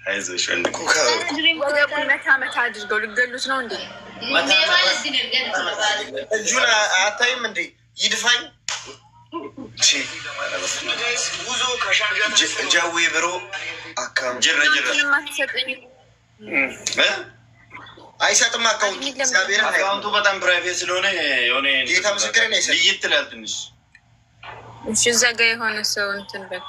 አይዞሽ ወንድም መታ አድርገው ልገሉት ነው እንዴ? እጁን አታይም እንዴ? ይድፋኝ ጃዌ ብሮ አይሰጥም። አካውንቱ በጣም ፕራይቬት ስለሆነ የሆነ ጌታ ምስክሬን አይሰጥም። ልይት ትላል ትንሽ እዛ ጋ የሆነ ሰው እንትን በል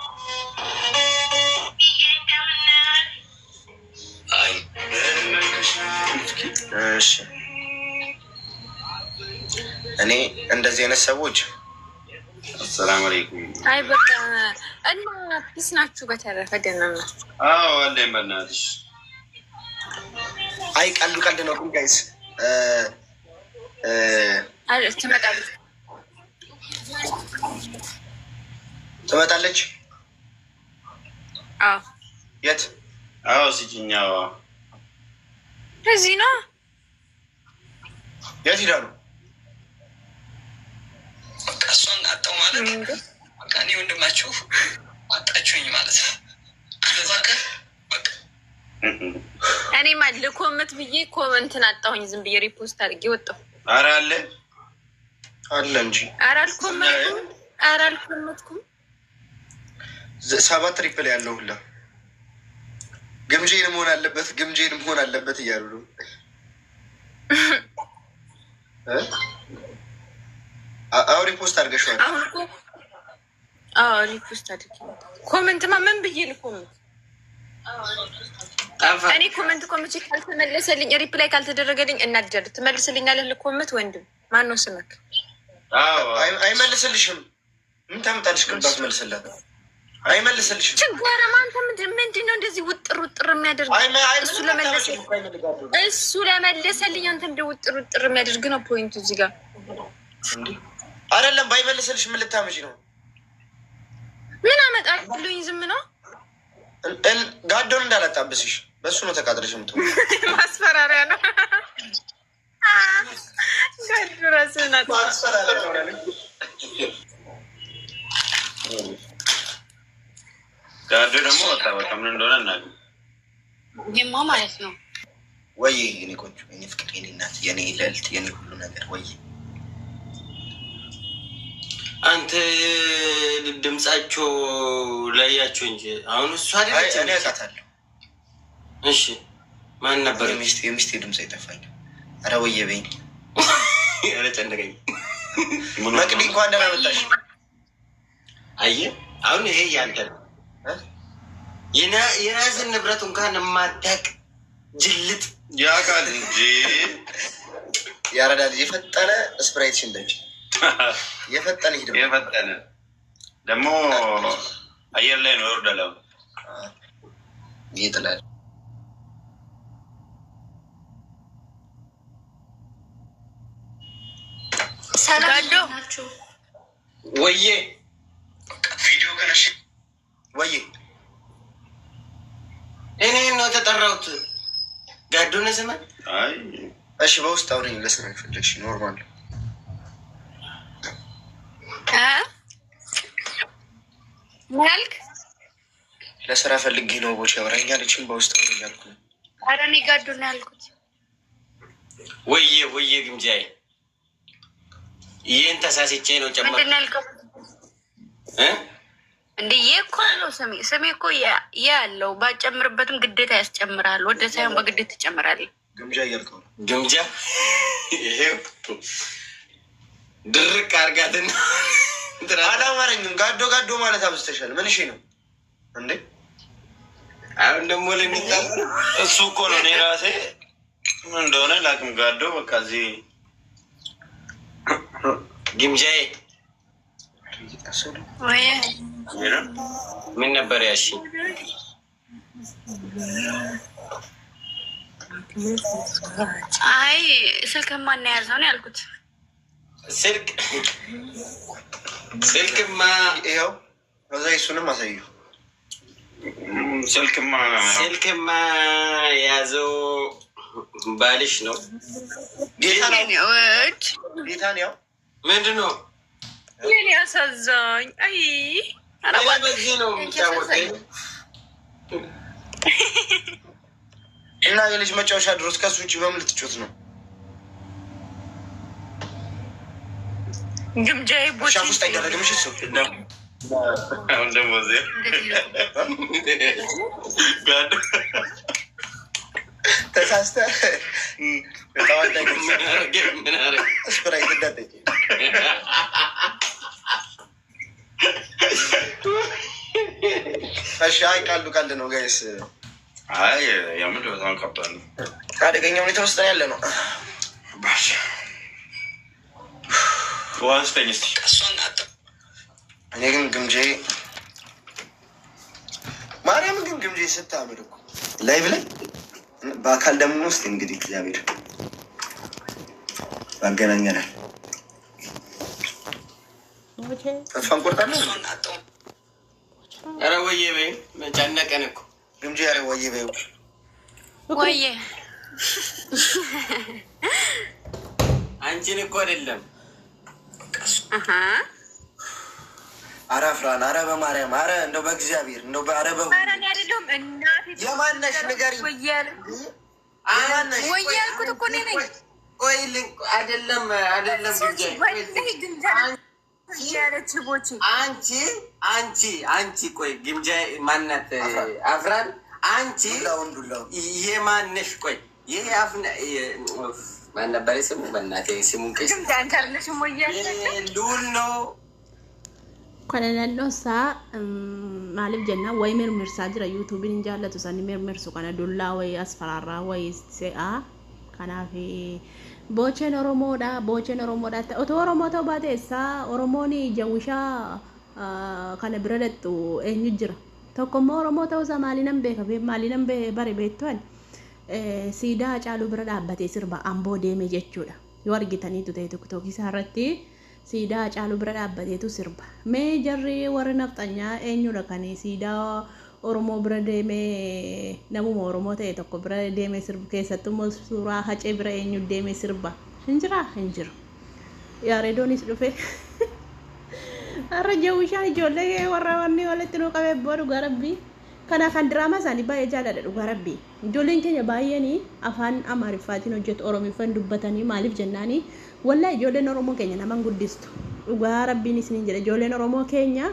እኔ እንደዚህ አይነት ሰዎች አሰላሙ አለይኩም። አይ በቃ እና ፒስ ናችሁ። በተረፈ ደህና ናችሁ? አዎ አለኝ። በእናትሽ አይ ቀልዱ ቀልድ ነው ጋይስ። ትመጣለች። አዎ የት? አዎ ሲጭኛው እዚህ ነው። የት ሄዳሉ? በቃ እሷን አጣው ማለት በቃ እኔ ወንድማችሁ አጣችሁኝ ማለት ነው። እኔማ ልኮመት ብዬ ኮመንትን አጣሁኝ። ዝም ብዬ ሪፖስት አድርጌ ወጣሁ። ኧረ አለ እንጂ ኧረ አልኮመትኩም። 7 ትሪፕል ያለው ሁላ ግምጄን መሆን አለበት እያሉ ነው። አዎ ሪፖስት አድርገሽዋል። አሁን እኮ ሪፖስት አድርጌ ኮመንትማ ምን ብዬ ልኮመት? እኔ ኮመንት ኮመቼ ካልተመለሰልኝ ሪፕላይ ካልተደረገልኝ እናደድ ትመልስልኛለህ? ልኮመት ወንድም ማን ነው ስምክ? አይመልስልሽም። ምን ታምጣልሽ? ግንባት መልስላት አይመልስልሽም። ችግረማ አንተ ምንድን ነው እንደዚህ ውጥር የሚያደርግ? እሱ ለመለሰልኝ አንተ እንደ ውጥር የሚያደርግ ነው ፖይንቱ እዚህ ጋር አይደለም። ባይመልስልሽ ምን ልታመጪ ነው? ምን አመጣልኝ? ዝም ነው ጋዶን እንዳላጣብስሽ በእሱ ነው ተቃጥለሽ ምት ማስፈራሪያ ነው። ጋዶ ራስህን ጋዶ ደግሞ በቃ ምን እንደሆነ እናገ ይማ ማለት ነው ወይ የኔ ቆንጆ፣ የኔ ፍቅር፣ የኔ እናት፣ የኔ ልዕልት፣ የኔ ሁሉ ነገር ወይ አንተ ድምጻቸው ላያቸው እንጂ አሁን እሱ አይደለች። እኔ አውቃታለሁ። እሺ ማን ነበር? የሚስቴ ድምጽ አይጠፋኝ። ኧረ ወየ በይኝ። ኧረ ጨነቀኝ። መቅዲ እንኳን ደህና መጣሽ። አየህ አሁን ይሄ ያንተ ነው። የራስን ንብረት እንኳን የማታውቅ ጅልጥ ያውቃል እንጂ ያረዳ ልጅ የፈጠነ ስፕራይት ሽንደች የፈጠነ ሂድ የፈጠነ ደግሞ አየር ላይ ነው ወርደለው ይጥላል። ሰላም ናችሁ ወዬ? ቪዲዮ ከነሽ ወዬ እኔ ነው ተጠራሁት። ጋዶነ ዘመን አይ እሺ፣ በውስጥ አውሪኝ። ለስራ ፈለግሽ ኖርማል ማልክ ለስራ ፈልጌ ነው ቦቼ አውራኛለችን። በውስጥ አውሪኝ አልኩ። ኧረ እኔ ጋዶነ ያልኩት ወዬ ግምጃዬ ይህን ተሳስቼ ነው ጨመር ምንድን ነው ያልከው? እንደ እኮ ነው ስሜ እኮ ያለው ባጨምርበትም ግዴታ ያስጨምራል። ወደ ሳይሆን በግዴታ ትጨምራለህ። ግምጃ እያልከው ነው። ግምጃ ይሄው ድርቅ አርጋትና አላማረኝም። ጋዶ ማለት አብዝተሻል። ምን እሺ ነው እንዴ? አሁን ደግሞ ለሚጣ እሱ እኮ ነው። እኔ ራሴ ምን እንደሆነ ላቅም ጋዶ በቃ እዚህ ግምጃዬ ምን ነበር ያሺ? አይ ስልክ ማን ያዘው ነው ያልኩት። ስልክማ ይኸው እዛ እሱንም አሳዩ። ስልክማ ያዘው ባልሽ ነው። ጌታን ያው ምንድን ነው የኔ አሳዛኝ። አይ በዚህ ነው የሚጫወተኝ። እና የልጅ መጫወቻ ድሮስ ከሱ ውጭ በምን ልትጮት ነው? ግምጃዬ ሻፍ ውስጥ አይደረግም። እሺ እሱ አሁን ደግሞ እዚህ ጋዶ ተሳስተህ ስፕራይት እንዳጠጪ እሺ። አይ ቀልድ ነው ጋይስ። አይ የምር በጣም ከባድ ነው። አደገኛ ሁኔታ ውስጥ ያለ ነው። ዋንስተኝ እስኪ እኔ ግን ግምጄ ማርያም ግን ግምጄ ስታምር እኮ ላይቭ ላይ በአካል ደግሞ ውስጥ እንግዲህ እግዚአብሔር ያገናኘናል። ተስፋ እንቆርጣለን። ኧረ ወይዬ በይ ጨነቀን እኮ ግምጄ። ኧረ ወይዬ በይ ወይዬ አንቺን እኮ አይደለም። ኧረ አፍራን፣ ኧረ በማርያም፣ ኧረ እንደው በእግዚአብሔር እንደው ኧረ አይደለም እናቴ የማነሽ ንገሪኝ። ወይ ያልኩት እኮ እኔ ነኝ። ቆይ አይደለም አንቺ ቆይ ግምጃ ማናት? አፍራን አንቺ ይሄ ማነሽ? ቆይ ይሄ ማን ነበር ስሙ? በእናቴ ስሙን ሉል ነው ከነለሎሳ ማለፍ ጀና ወይ ምርምርሳ ጅራ ዩቲዩብን እንጃለቱ ሰኒ ምርምርሱ ከነ ዱላ ወይ አስፈራራ ወይ ሴአ ከናፊ ቦቼን ኦሮሞዳ ኦቶ ኦሮሞ ተው ባቴሳ ኦሮሞኒ ጀውሻ ከነ ብረደጡ ኤኙ ጅራ tokko oromoo ta'uu isaa maaliinan bare beektuan siidaa caaluu bira dhaabbatee sirba amboo deeme jechuudha. Yoo argitaniitu ta'e tokko isaa irratti siidaa caaluu bira dhaabbateetu sirba. Mee jarri warri nafxanyaa eenyudha kan siidaa oromoo bira deeme namuma oromoo ta'e tokko bira deeme sirba keessattuu suuraa hacee bira eenyu deeme sirba hin jiru. Yaareedoonis dhufe arra jawwishaan ijoollee warra wanni walitti nu qabee boodu garabbii kana kan diraamaa isaanii baay'ee jaalladha dhugaa rabbii. Ijoolleen keenya baay'een afaan amaariffaatiin hojjetu oromiffaan dubbatanii maaliif jennaanii wallaahi ijoolleen oromoo keenya naman guddistu dhugaa rabbiin isiniin jedha. Ijoolleen oromoo keenya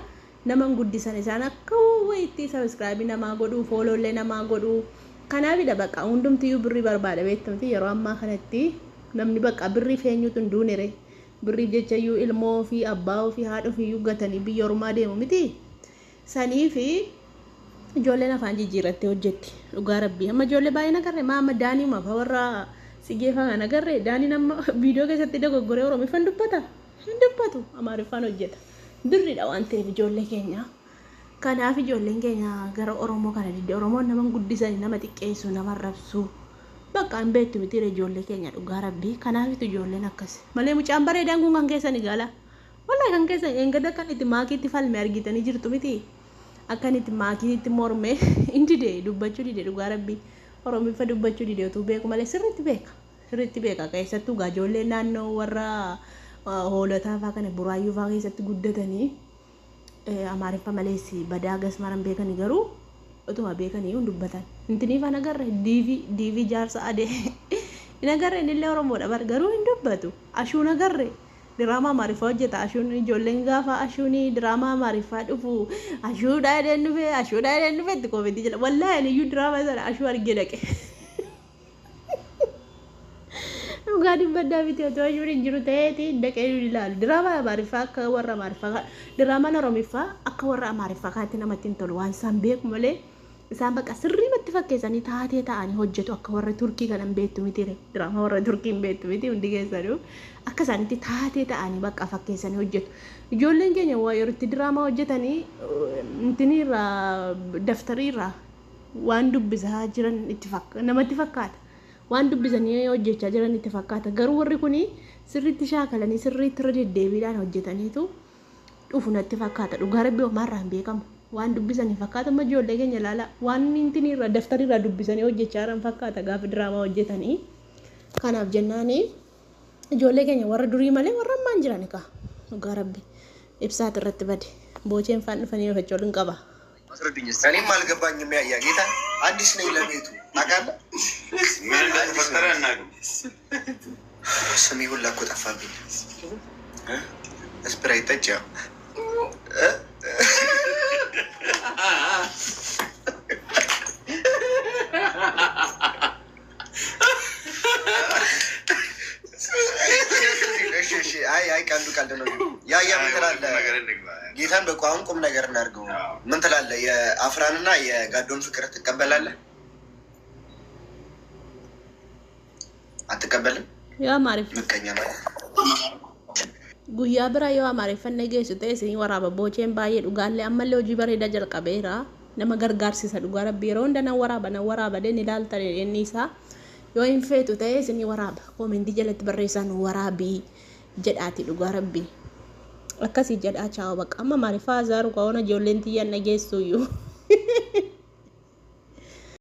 naman guddisan isaan akka wayitti sabiskiraabii namaa godhuu fooloollee namaa godhuu kanaafidha. Bakka hundumtiyyuu birrii barbaada beektamti yeroo ammaa kanatti namni bakka birrii feenyuutu hin duunere. Birrii jechayyuu ilmoo fi abbaa fi haadha fi gatanii biyya ormaa deemu miti. Sanii fi ijoolleen afaan jijjiirrattee hojjetti dhugaa rabbii. Amma ijoollee baay'ee nagarre maama daanii mafa warra sigeeffama nagarre daanii nama viidiyoo keessatti dogoggoree oromiffaan dubbata hin dubbatu amaariffaan hojjeta. Birriidha waan ta'eef ijoollee keenya. Kanaaf ijoolleen keenya gara oromoo kana didde oromoon nama guddisanii nama xiqqeessu nama rabsu. Bakka hin beektu miti ijoollee keenya dhugaa rabbii. Kanaafitu ijoolleen akkas malee mucaan bareedaan kun kan keessan gaala wallaahi kan keessan eengada kan itti maakiitti falme argitanii jirtu miti akkan itti maakiitti morme indide dubbachuu dide dhugaa rabbii. Oromiffa dubbachuu dide utuu beeku malee sirriitti beeka keessattuu ijoollee naannoo warra hoolotaa fa'aa kana buraayyuu fa'aa keessatti guddatanii amaariffa malees badaagas maran beekanii garuu utuma beekanii hin dubbatan. Intiniif nagarre diivi jaarsa adee nagarre illee oromoodha bar garuu hin dubbatu. Ashuu nagarre diraamaa amaariffaa hojjeta. Ashuun ijoolleen gaafa ashuun diraamaa amaariffaa dhufu ashuudhaa edeen dhufe itti koofetti jedha. Wallaahi iyyuu diraamaa sana ashuu argee dhaqe. Dhugaa dubbaddaa miti otoo ashuun hin jiru ta'eeti dhaqee ilaalu. Diraamaa amaariffaa akka warra amaariffaa diraamaan oromiffaa akka warra amaariffaa kaatti namatti hin tolu waan isaan beeku malee. Isaan bakka sirriimatti fakkeessanii taatee ta'anii hojjetu akka warra turkii kanan beektu miti diraamaa warra turkii hin beektu miti hundi keessanuu akka isaanitti taatee ta'anii bakka fakkeessanii hojjetu. Ijoolleen keenya yeroo itti diraamaa hojjetanii intiniirraa daftariirraa waan dubbisaa jiran namatti fakkaata. Waan dubbisanii hojjechaa jiran itti fakkaata. Garuu warri kun sirriitti shaakalanii sirriitti irra deddeebiidhaan hojjetaniitu dhufu natti fakkaata. Dhugaa rabbii homaarraa hin beekamu. Waan dubbisanii fakkaata amma ijoollee keenya ilaala waan intiniirra daftariirra dubbisanii hojjechaa jiran fakkaata gaafa diraamaa hojjetanii. Kanaaf jennaan ijoollee keenya warra durii malee warra ammaan jiran egaa dhugaa rabbi ibsaati irratti bade booceen faan dhufanii dhufachuu hin qaba አስረዱኝ እስኪ። እኔም አልገባኝም። ያ ጌታ አዲስ ነኝ ለቤቱ ታውቃለህ። ምን እንደተፈጠረ እናግም ስሜ ሁላ እኮ ጠፋብኝ። ስፕራይት ጠጭ ያው አይ ቀልድ ነው። ያ ምን ትላለህ? ጌታን በቋም ቁም ነገር እናድርገው። ምን ትላለህ? የአፍራንና የጋዶን ፍቅር ትቀበላለህ? አትቀበልም? ያ ማሪፍ ምቀኛ ማለት ጉያ ብራ ያ ማሪፍ ፈነገ ሱቴስ ወራበ ቦቼን ባየ ዱጋለ አመለ ሆጂ በሬዳ ጀልቀቤራ ነመ ገርጋርሲሰ ዱጋ ረቢሮ እንደና ወራበ ደን ይላልተ የኒሳ yoo hin feetu ta'ee isin waraaba koomenti jalatti barreessan waraabii jedhaati dhugaa rabbii akkasii jedhaa chaawa bakka amma maaliifaa azaaru kaona ijoolleen xiyyan dhageessuyyuu